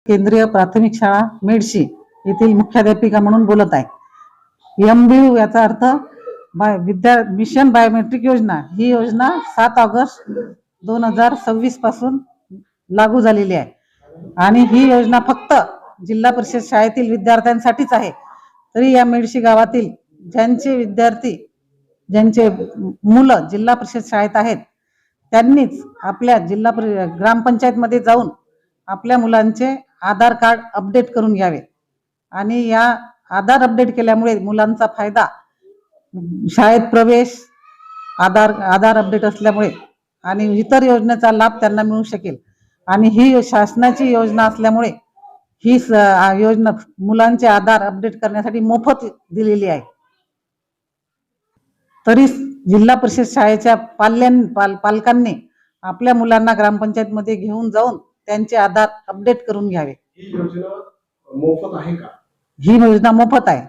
केंद्रीय प्राथमिक शाळा मेडशी येथील मुख्याध्यापिका म्हणून बोलत आहे। MBU याचा अर्थ मिशन बायोमेट्रिक योजना। ही योजना 7 ऑगस्ट 2026 पासून लागू झालेली आहे आणि ही योजना फक्त जिल्हा परिषद शाळेतील विद्यार्थ्यांसाठीच आहे। तरी या मेडशी गावातील ज्यांचे मुलं जिल्हा परिषद शाळेत आहेत त्यांनीच आपल्या ग्रामपंचायत मध्ये जाऊन आपल्या मुलांचे आधार कार्ड अपडेट करून घ्यावे आणि या आधार अपडेट केल्यामुळे मुलांचा फायदा शाळेत प्रवेश, आधार अपडेट असल्यामुळे आणि इतर योजनेचा लाभ त्यांना मिळू शकेल। आणि ही शासनाची योजना असल्यामुळे ही योजना मुलांचे आधार अपडेट करण्यासाठी मोफत दिलेली आहे। तरी जिल्हा परिषद शाळेच्या पालकांनी आपल्या मुलांना ग्रामपंचायत मध्ये घेऊन जाऊन त्यांचे आधार अपडेट करून घ्यावे। ही योजना मोफत आहे का? ही योजना मोफत आहे।